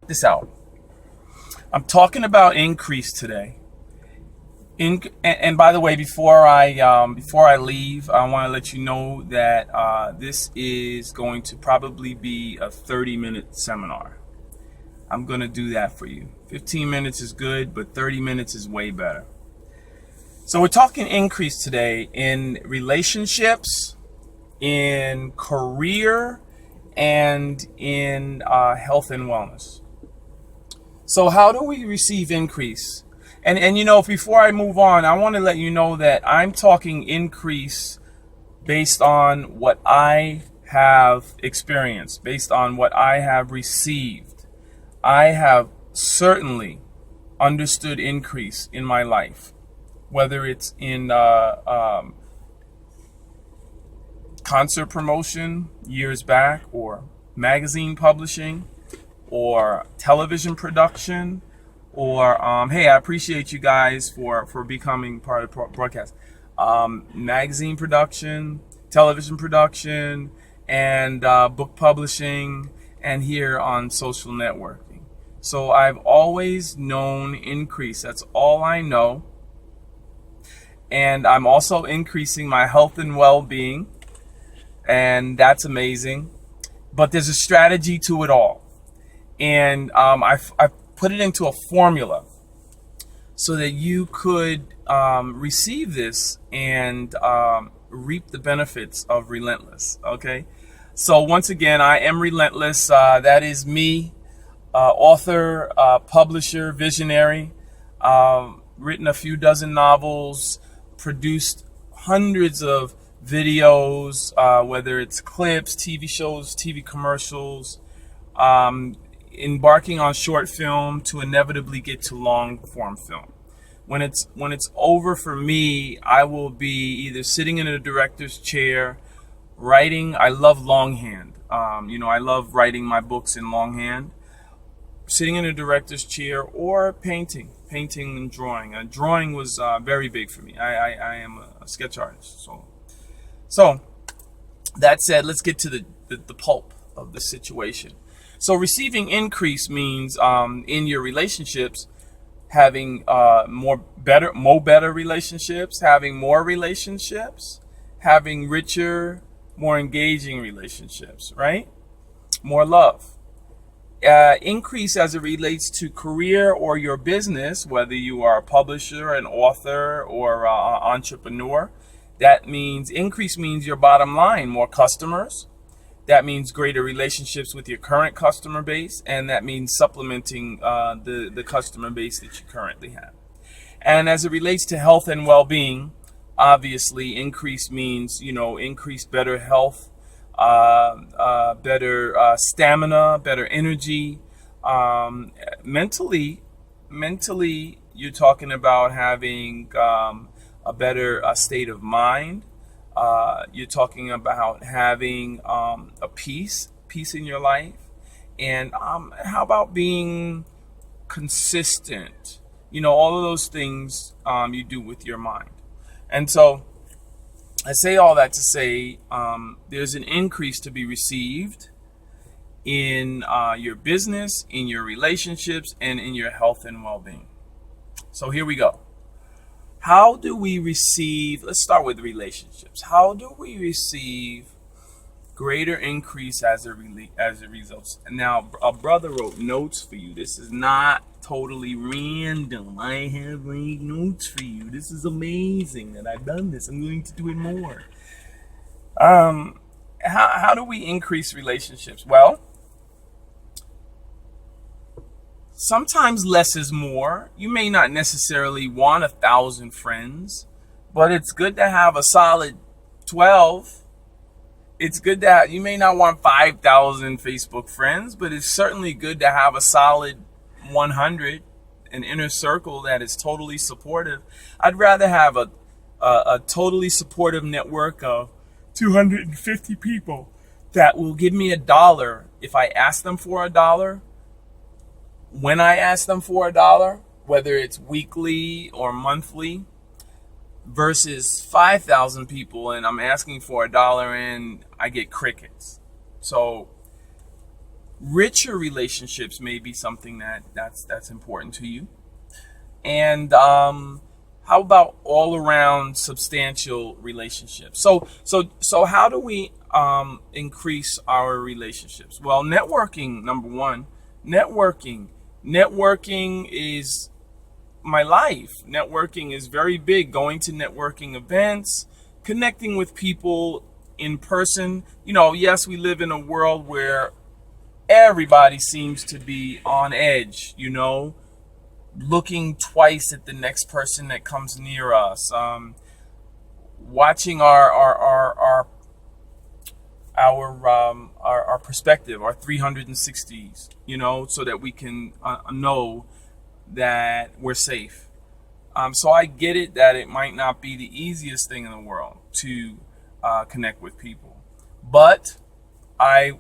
this out. I'm talking about increase today. And by the way, before I leave, I want to let you know that this is going to probably be a 30-minute seminar. I'm going to do that for you. 15 minutes is good, but 30 minutes is way better. So we're talking increase today in relationships, in career, and in health and wellness. So how do we receive increase? And before I move on, I want to let you know that I'm talking increase based on what I have experienced, based on what I have received. I have certainly understood increase in my life, whether it's in concert promotion years back, or magazine publishing, or television production, or hey, I appreciate you guys for becoming part of the broadcast. Magazine production, television production, and book publishing, and here on social networking. So I've always known increase. That's all I know. And I'm also increasing my health and well-being, and that's amazing. But there's a strategy to it all. And I've put it into a formula so that you could receive this and reap the benefits of Relentless. Okay, so once again, I am Relentless. That is me, author, publisher, visionary. Written a few dozen novels, produced hundreds of videos, whether it's clips, TV shows, TV commercials, embarking on short film to inevitably get to long form film. When it's over for me, I will be either sitting in a director's chair, writing. I love longhand. I love writing my books in longhand. Sitting in a director's chair, or painting and drawing. Drawing was very big for me. I am a sketch artist. So that said, let's get to the pulp of the situation. So receiving increase means in your relationships, having more better relationships, having more relationships, having richer, more engaging relationships, right? More love. Increase as it relates to career or your business, whether you are a publisher, an author, or entrepreneur. That means increase means your bottom line, more customers. That means greater relationships with your current customer base, and that means supplementing the customer base that you currently have. And as it relates to health and well-being, obviously increase means, increased better health, better stamina, better energy. Mentally, you're talking about having a better state of mind. You're talking about having a peace in your life. And how about being consistent? All of those things you do with your mind. And so I say all that to say there's an increase to be received in your business, in your relationships, and in your health and well-being. So here we go. How do we receive, let's start with relationships. How do we receive greater increase as it results? And now a brother wrote notes for you. This is not totally random. I have made notes for you. This is amazing that I've done this. I'm going to do it more. How do we increase relationships? Well, sometimes less is more. You may not necessarily want 1,000 friends, but it's good to have a solid 12. It's good that you may not want 5,000 Facebook friends, but it's certainly good to have a solid 100, an inner circle that is totally supportive. I'd rather have a totally supportive network of 250 people that will give me $1 if I ask them for $1. When I ask them for $1, whether it's weekly or monthly, versus 5,000 people and I'm asking for $1 and I get crickets. So Richer relationships may be something that's important to you. And how about all around substantial relationships? So how do we increase our relationships? Well, networking, number one. Networking is my life. Networking is very big. Going to networking events, connecting with people in person. Yes, we live in a world where everybody seems to be on edge, looking twice at the next person that comes near us, watching our perspective, our 360s, so that we can know that we're safe. So I get it that it might not be the easiest thing in the world to connect with people, but I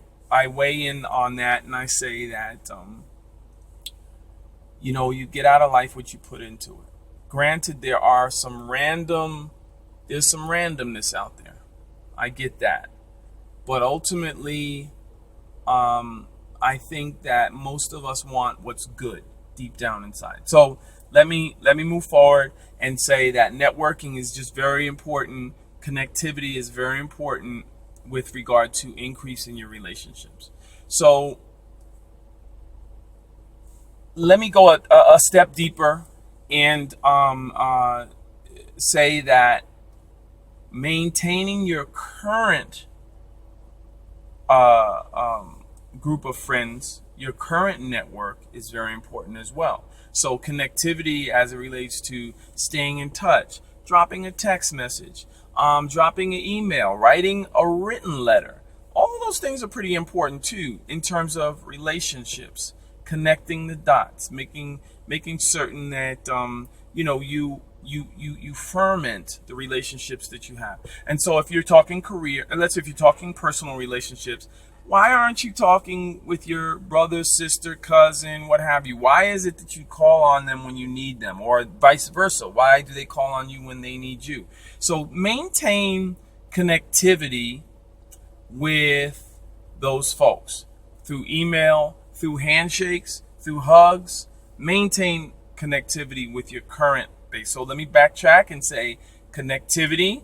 weigh in on that and I say that you get out of life what you put into it. Granted, there's some randomness out there. I get that. But ultimately, I think that most of us want what's good deep down inside. So let me move forward and say that networking is just very important. Connectivity is very important with regard to increasing your relationships. So let me go a step deeper and say that maintaining your current group of friends, your current network is very important as well. So connectivity as it relates to staying in touch, dropping a text message, dropping an email, writing a written letter. All of those things are pretty important too in terms of relationships, connecting the dots, making certain that you ferment the relationships that you have. And so if you're talking career, let's say if you're talking personal relationships, why aren't you talking with your brother, sister, cousin, what have you? Why is it that you call on them when you need them, or vice versa? Why do they call on you when they need you? So maintain connectivity with those folks through email, through handshakes, through hugs. Maintain connectivity with your current base. So let me backtrack and say connectivity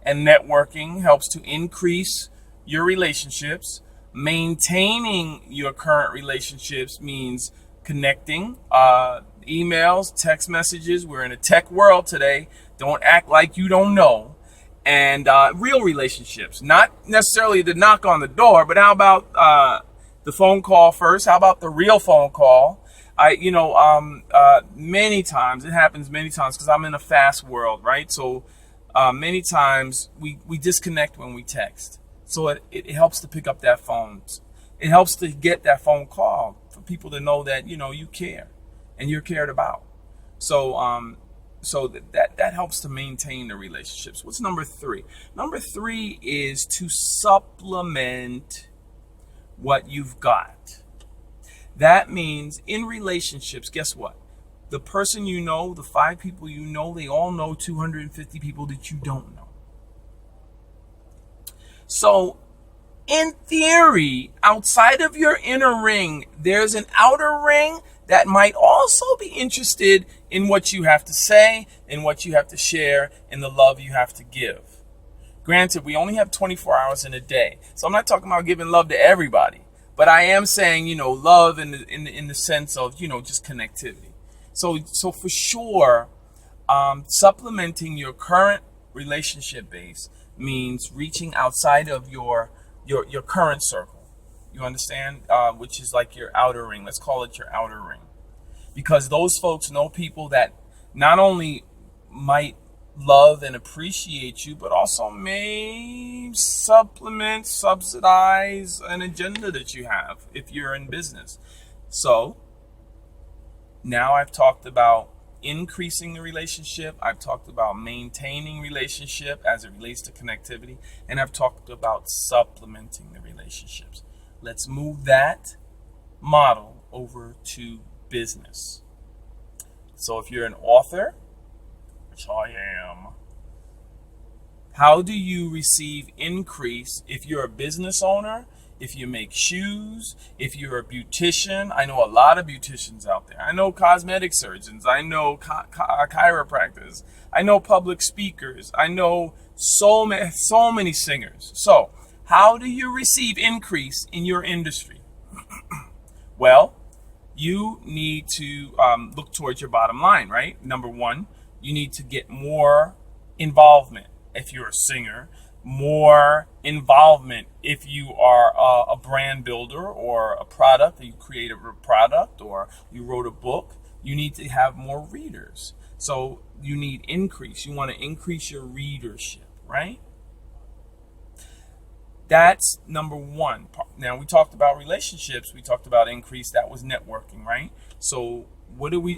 and networking helps to increase your relationships. Maintaining your current relationships means connecting, emails, text messages. We're in a tech world today. Don't act like you don't know. And real relationships, not necessarily the knock on the door, but how about the phone call first? How about the real phone call? Many times, it happens many times because I'm in a fast world, right? So many times we disconnect when we text. So it helps to pick up that phone. It helps to get that phone call for people to know that, you care and you're cared about. So that helps to maintain the relationships. What's number 3? Number 3 is to supplement what you've got. That means in relationships, guess what? The person the 5 people they all know 250 people that you don't know. So, in theory, outside of your inner ring, there's an outer ring that might also be interested in what you have to say, in what you have to share, in the love you have to give. Granted, we only have 24 hours in a day, so I'm not talking about giving love to everybody, but I am saying, love in the sense of, just connectivity. So for sure, supplementing your current relationship base means reaching outside of your current circle. You understand? Which is like your outer ring. Let's call it your outer ring. Because those folks know people that not only might love and appreciate you, but also may subsidize an agenda that you have if you're in business. So now I've talked about increasing the relationship. I've talked about maintaining relationship as it relates to connectivity, and I've talked about supplementing the relationships. Let's move that model over to business. So if you're an author, which I am, how do you receive increase if you're a business owner? if you make shoes, if you're a beautician. I know a lot of beauticians out there. I know cosmetic surgeons. I know chiropractors. I know public speakers. I know so many singers. So how do you receive increase in your industry? Well, you need to look towards your bottom line, right? Number one, you need to get more involvement if you're a singer, more involvement if you are a brand builder or a product, or you created a product or you wrote a book. You need to have more readers. So you need increase. You want to increase your readership, right? That's number one. Now, we talked about relationships. We talked about increase. That was networking, right? So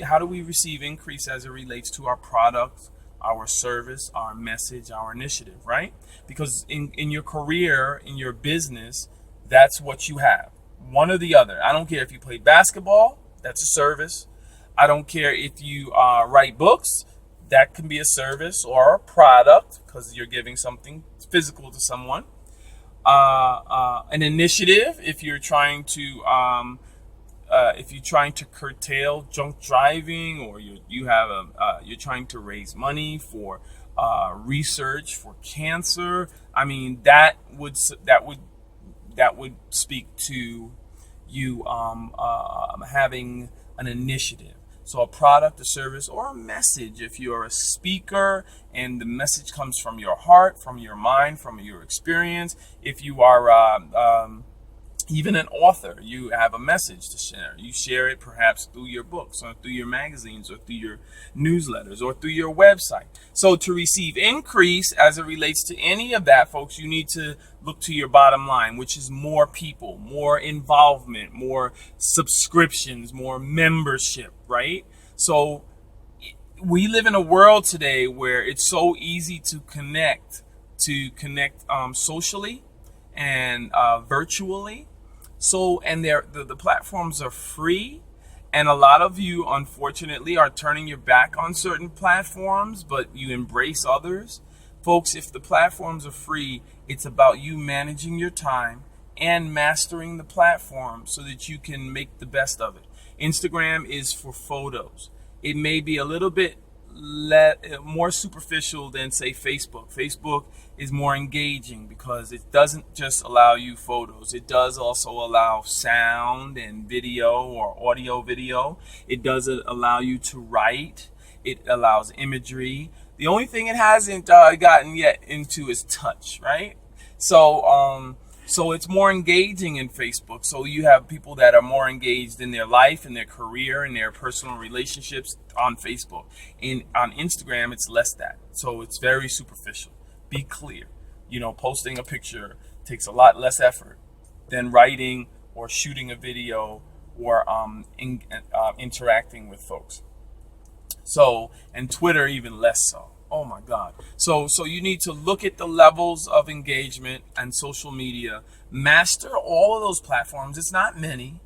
how do we receive increase as it relates to our product, our service, our message, our initiative, right? Because in your career, in your business, that's what you have. One or the other. I don't care if you play basketball, that's a service. I don't care if you write books, that can be a service or a product because you're giving something physical to someone. An initiative if you're trying to curtail drunk driving, or you're trying to raise money for research for cancer. I mean, that would speak to you having an initiative. So a product, a service, or a message. If you're a speaker and the message comes from your heart, from your mind, from your experience. If you are even an author, you have a message to share. You share it perhaps through your books or through your magazines or through your newsletters or through your website. So to receive increase as it relates to any of that, folks, you need to look to your bottom line, which is more people, more involvement, more subscriptions, more membership, right? So we live in a world today where it's so easy to connect socially and virtually. So, and the platforms are free, and a lot of you, unfortunately, are turning your back on certain platforms, but you embrace others. Folks, if the platforms are free, it's about you managing your time and mastering the platform so that you can make the best of it. Instagram is for photos. It may be a little bit more superficial than, say, Facebook. Facebook is more engaging because it doesn't just allow you photos. It does also allow sound and video or audio video. It does allow you to write. It allows imagery. The only thing it hasn't gotten yet into is touch, right? So it's more engaging in Facebook. So you have people that are more engaged in their life, in their career, in their personal relationships on Facebook. On Instagram, it's less that. So it's very superficial. Be clear. Posting a picture takes a lot less effort than writing or shooting a video or interacting with folks. So, and Twitter even less so. Oh my God. So you need to look at the levels of engagement and social media. Master all of those platforms. It's not many.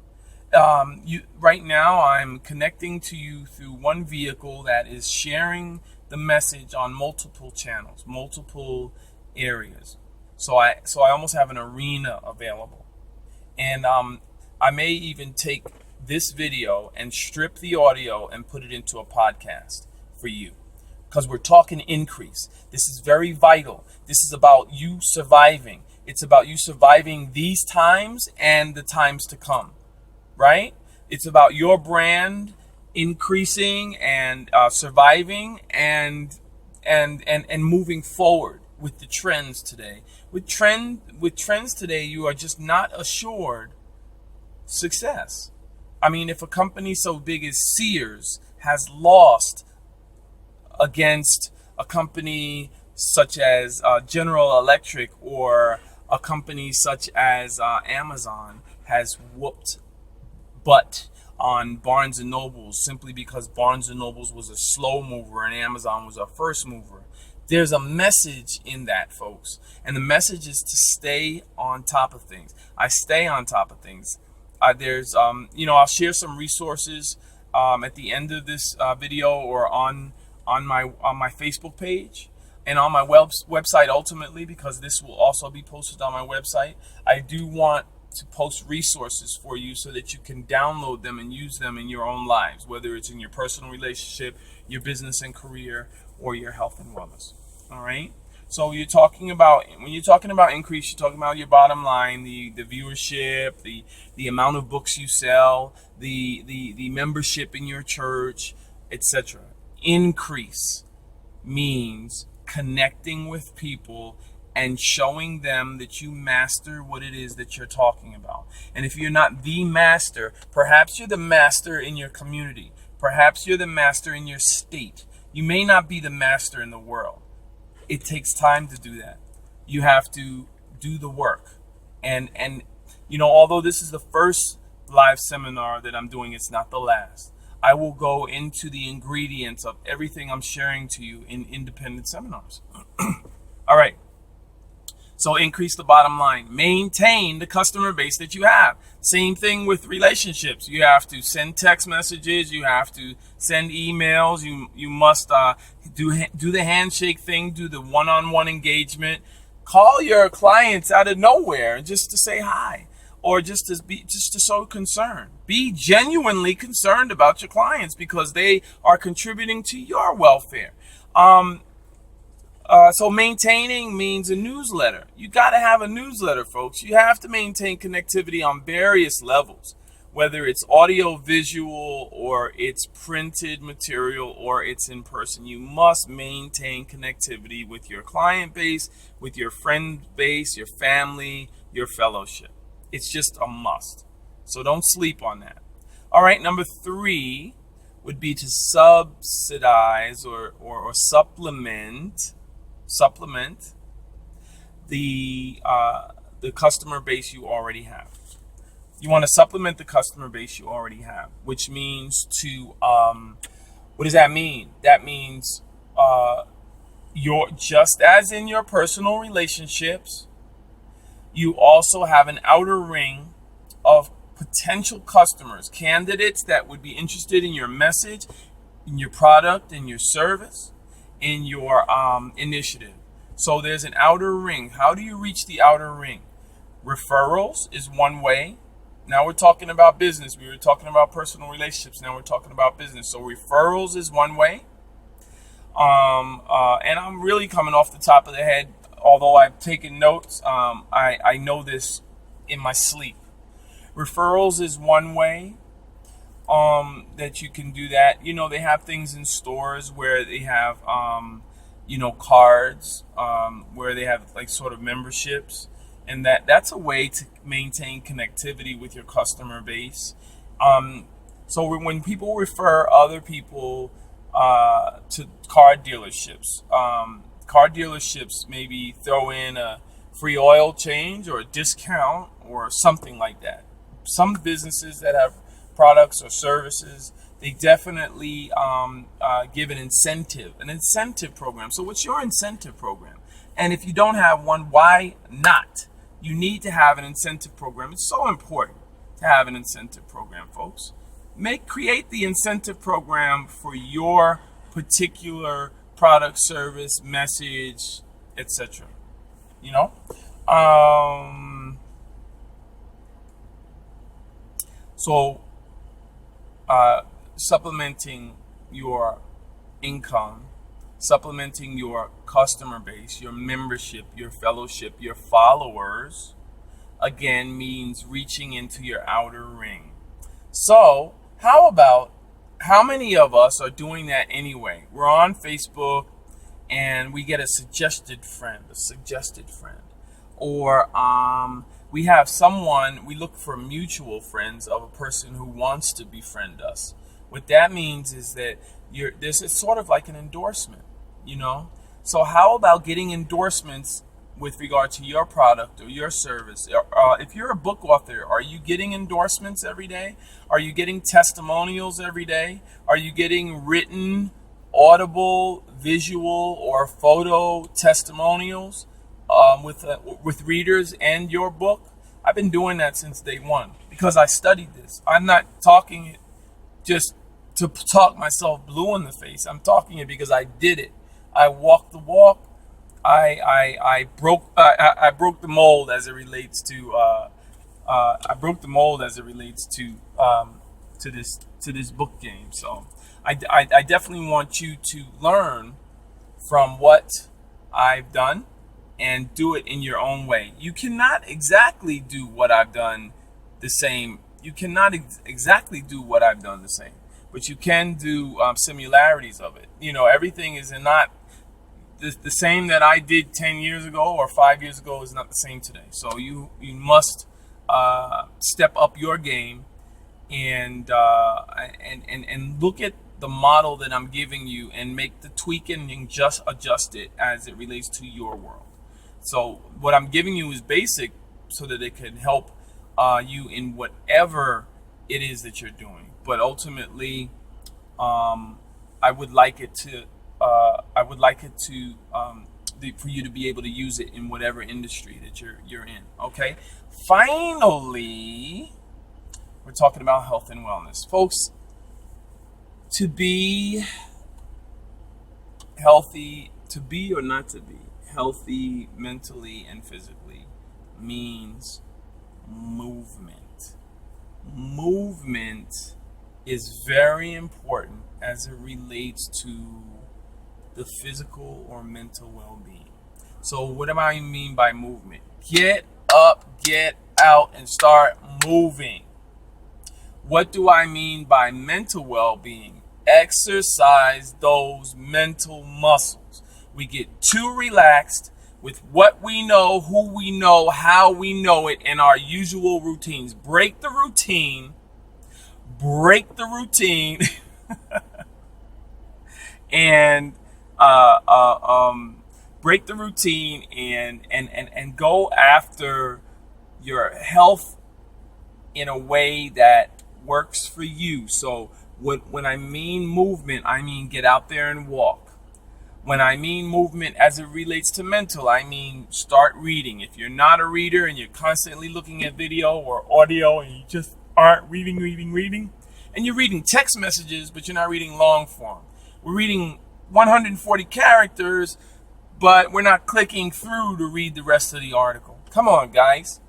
Right now, I'm connecting to you through one vehicle that is sharing the message on multiple channels, multiple areas. So I almost have an arena available. And I may even take this video and strip the audio and put it into a podcast for you. Because we're talking increase. This is very vital. This is about you surviving. It's about you surviving these times and the times to come, right? It's about your brand increasing and surviving and moving forward with the trends today. With trends today, you are just not assured success. I mean, if a company so big as Sears has lost against a company such as General Electric, or a company such as Amazon has whooped butt on Barnes & Nobles simply because Barnes & Nobles was a slow mover and Amazon was a first mover. There's a message in that, folks. And the message is to stay on top of things. I stay on top of things. I'll share some resources at the end of this video or on my Facebook page and on my website ultimately, because this will also be posted on my website. I do want to post resources for you so that you can download them and use them in your own lives, whether it's in your personal relationship, your business and career, or your health and wellness. All right. So when you're talking about increase, you're talking about your bottom line, the viewership, the amount of books you sell, the membership in your church, etc. Increase means connecting with people and showing them that you master what it is that you're talking about. And if you're not the master, perhaps you're the master in your community. Perhaps you're the master in your state. You may not be the master in the world. It takes time to do that. You have to do the work. And although this is the first live seminar that I'm doing, it's not the last. I will go into the ingredients of everything I'm sharing to you in independent seminars. All right. So increase the bottom line. Maintain the customer base that you have. Same thing with relationships. You have to send text messages. You have to send emails. You must do the handshake thing. Do the one-on-one engagement. Call your clients out of nowhere just to say hi, or just to show concern. Be genuinely concerned about your clients because they are contributing to your welfare. So maintaining means a newsletter. You got to have a newsletter, folks. You have to maintain connectivity on various levels, whether it's audio, visual, or it's printed material, or it's in person. You must maintain connectivity with your client base, with your friend base, your family, your fellowship. It's just a must. So don't sleep on that. All right, number 3 would be to subsidize or supplement the customer base you already have. You want to supplement the customer base you already have, which means to what does that mean? That means you're just as in your personal relationships, you also have an outer ring of potential customers, candidates that would be interested in your message, in your product, in your service, in your initiative. So there's an outer ring. How do you reach the outer ring? Referrals is one way. Now we're talking about business. We were talking about personal relationships. Now we're talking about business. So referrals is one way. And I'm really coming off the top of the head, although I've taken notes. I know this in my sleep. Referrals is one way that you can do that. They have things in stores where they have, cards, where they have like sort of memberships. And that's a way to maintain connectivity with your customer base. So when people refer other people to car dealerships maybe throw in a free oil change or a discount or something like that. Some businesses that have products or services, they definitely give an incentive program. So what's your incentive program? And if you don't have one, why not? You need to have an incentive program. It's so important to have an incentive program, folks. Create the incentive program for your particular product, service, message, etc. So supplementing your income, supplementing your customer base, your membership, your fellowship, your followers, again, means reaching into your outer ring. So how many of us are doing that anyway? We're on Facebook and we get a suggested friend. Or we have someone, we look for mutual friends of a person who wants to befriend us. What that means is that this is sort of like an endorsement, So how about getting endorsements with regard to your product or your service? If you're a book author, are you getting endorsements every day? Are you getting testimonials every day? Are you getting written, audible, visual, or photo testimonials with readers and your book? I've been doing that since day one because I studied this. I'm not talking it just to talk myself blue in the face. I'm talking it because I did it. I walked the walk. I broke the mold as it relates to I broke the mold as it relates to this book game. So I definitely want you to learn from what I've done and do it in your own way. You cannot exactly do what I've done the same. You cannot exactly do what I've done the same, but you can do similarities of it. You know, everything is not the same that I did 10 years ago or 5 years ago is not the same today. So you must step up your game and look at the model that I'm giving you and make the tweaking and just adjust it as it relates to your world. So what I'm giving you is basic so that it can help you in whatever it is that you're doing. But ultimately, I would like it to for you to be able to use it in whatever industry that you're in. Okay. Finally, we're talking about health and wellness, folks. To be healthy, to be or not to be healthy mentally and physically means movement. Movement is very important as it relates to the physical or mental well-being. So what do I mean by movement? Get up, get out, and start moving. What do I mean by mental well-being? Exercise those mental muscles. We get too relaxed with what we know, who we know, how we know it, and our usual routines. Break the routine. And break the routine and go after your health in a way that works for you. So when I mean movement, I mean get out there and walk. When I mean movement as it relates to mental, I mean start reading. If you're not a reader and you're constantly looking at video or audio and you just aren't reading, and you're reading text messages, but you're not reading long form. We're reading 140 characters, but we're not clicking through to read the rest of the article. Come on, guys.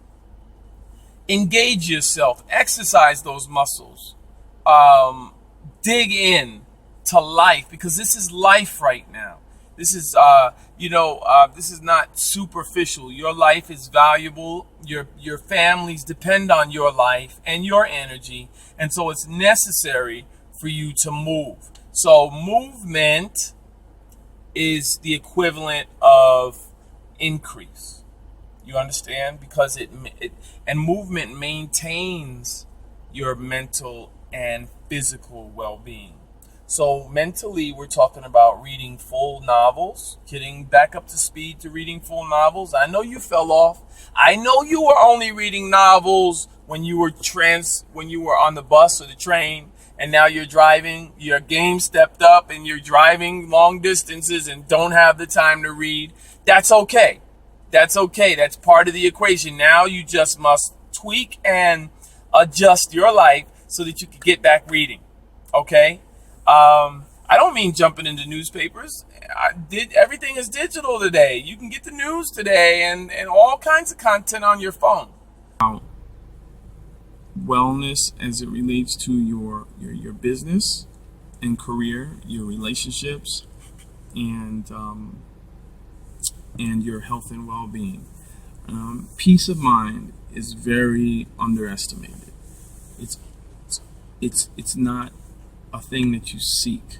Engage yourself. Exercise those muscles. Dig in to life, because this is life right now. This is, this is not superficial. Your life is valuable. Your families depend on your life and your energy. And so it's necessary for you to move. So movement is the equivalent of increase. You understand? Because it movement maintains your mental and physical well-being. So mentally, we're talking about reading full novels, getting back up to speed to reading full novels. I know you fell off. I know you were only reading novels when you were on the bus or the train, and now you're driving. Your game stepped up and you're driving long distances and don't have the time to read. That's okay. That's okay. That's part of the equation. Now you just must tweak and adjust your life so that you can get back reading. Okay? I don't mean jumping into newspapers. Everything is digital today. You can get the news today and all kinds of content on your phone. Wellness as it relates to your business and career, your relationships, and your health and well-being. Peace of mind is very underestimated. It's not a thing that you seek.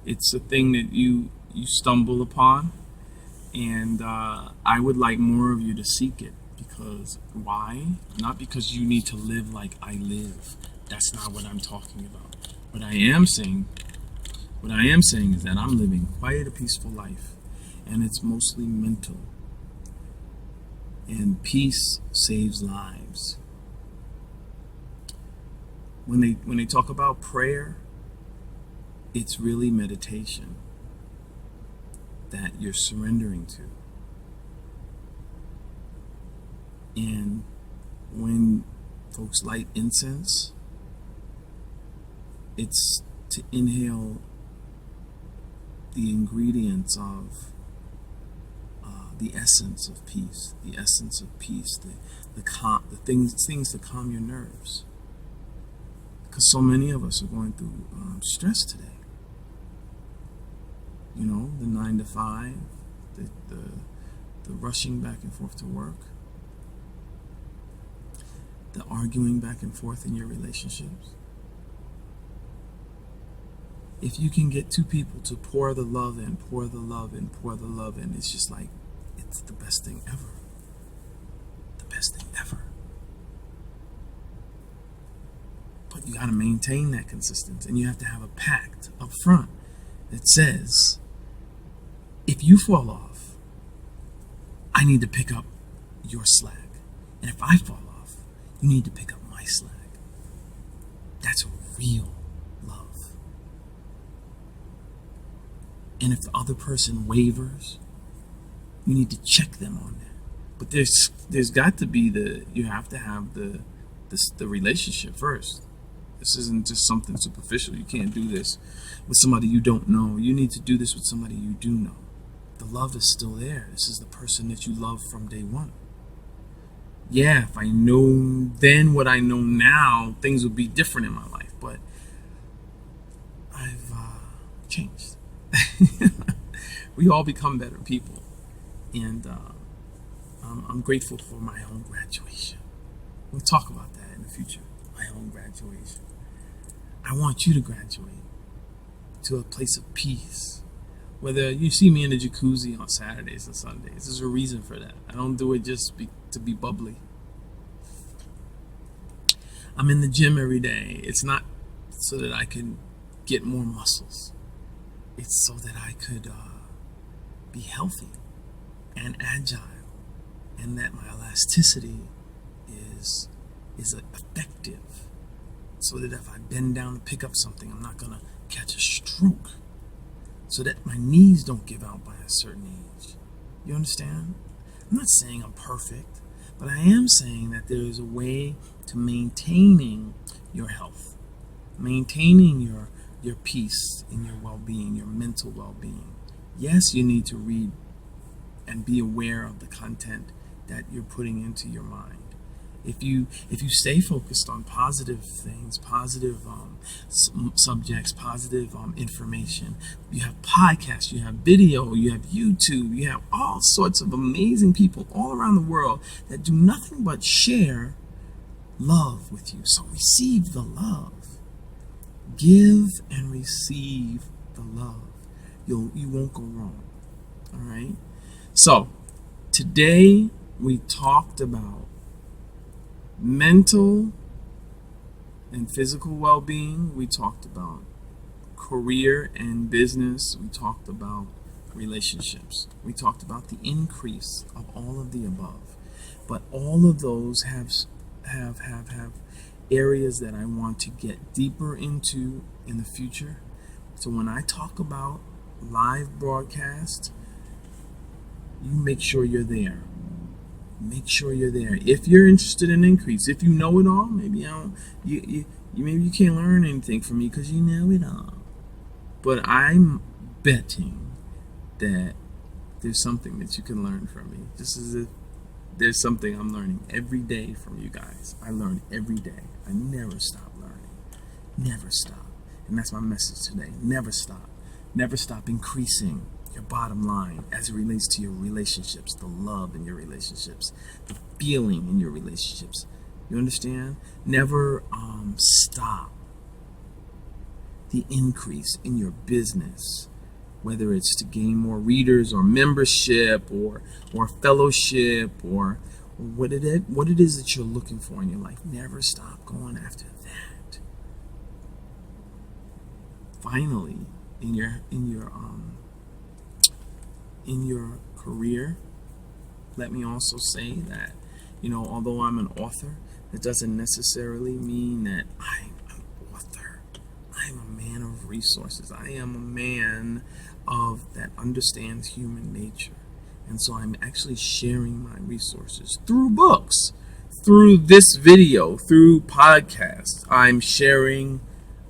It's a thing that you stumble upon, and I would like more of you to seek it. Because why? Not because you need to live like I live. That's not what I'm talking about. What I am saying is that I'm living quite a peaceful life, and it's mostly mental. And peace saves lives. When they talk about prayer, it's really meditation that you're surrendering to. And when folks light incense, it's to inhale the ingredients of the essence of peace, the things to calm your nerves. Because so many of us are going through stress today. You know, the 9 to 5, the rushing back and forth to work, the arguing back and forth in your relationships. If you can get two people to pour the love in, it's just like, it's the best thing ever. The best thing ever. But you got to maintain that consistency, and you have to have a pact up front that says, if you fall off, I need to pick up your slack. And if I fall off, you need to pick up my slack. That's real love. And if the other person wavers, you need to check them on that. But there's got to be you have to have the relationship first. This isn't just something superficial. You can't do this with somebody you don't know. You need to do this with somebody you do know. The love is still there. This is the person that you love from day one. Yeah, if I know then what I know now, things would be different in my life. But I've changed. We all become better people. And I'm grateful for my own graduation. We'll talk about that in the future. My own graduation. I want you to graduate to a place of peace. Whether you see me in the jacuzzi on Saturdays and Sundays, there's a reason for that. I don't do it just to be bubbly. I'm in the gym every day. It's not so that I can get more muscles. It's so that I could be healthy and agile, and that my elasticity is effective, so that if I bend down to pick up something, I'm not going to catch a stroke, so that my knees don't give out by a certain age. You understand? I'm not saying I'm perfect, but I am saying that there is a way to maintaining your health, maintaining your peace and your well-being, your mental well-being. Yes, you need to read and be aware of the content that you're putting into your mind. If you stay focused on positive things, positive subjects, positive information, you have podcasts, you have video, you have YouTube, you have all sorts of amazing people all around the world that do nothing but share love with you. So receive the love. Give and receive the love. You won't go wrong. All right? So, today we talked about mental and physical well-being. We talked about career and business. We talked about relationships. We talked about the increase of all of the above. But all of those have areas that I want to get deeper into in the future. So when I talk about live broadcast, you make sure you're there. Make sure you're there. If you're interested in increase, if you know it all, maybe maybe you can't learn anything from me because you know it all. But I'm betting that there's something that you can learn from me. There's something I'm learning every day from you guys. I learn every day. I never stop learning. Never stop. And that's my message today. Never stop. Never stop increasing your bottom line as it relates to your relationships, the love in your relationships, the feeling in your relationships. You understand? Never stop the increase in your business, whether it's to gain more readers or membership or fellowship or what it is that you're looking for in your life. Never stop going after that. Finally, in your career, let me also say that, although I'm an author, that doesn't necessarily mean that I'm an author. I'm a man of resources. I am a man that understands human nature. And so I'm actually sharing my resources through books, through this video, through podcasts. I'm sharing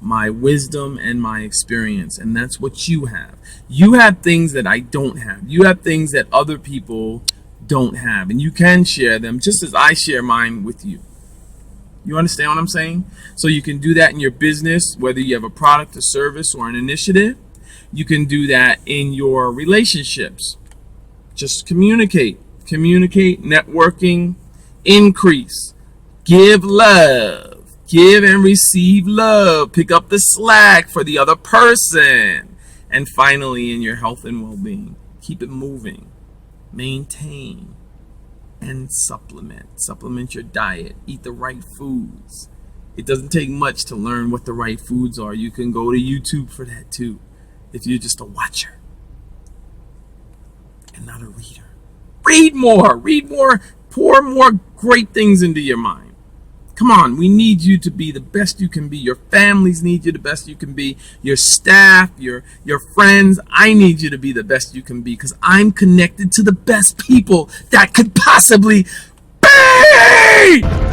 my wisdom and my experience, and that's what you have. You have things that I don't have. You have things that other people don't have, and you can share them just as I share mine with you. You understand what I'm saying? So you can do that in your business, whether you have a product, a service, or an initiative. You can do that in your relationships. Just communicate, networking, increase, give love, give and receive love, pick up the slack for the other person. And finally, in your health and well-being, keep it moving, maintain, and supplement your diet, eat the right foods. It doesn't take much to learn what the right foods are. You can go to YouTube for that too, if you're just a watcher and not a reader. Read more, pour more great things into your mind. Come on, we need you to be the best you can be. Your families need you the best you can be. Your staff, your friends, I need you to be the best you can be, because I'm connected to the best people that could possibly be.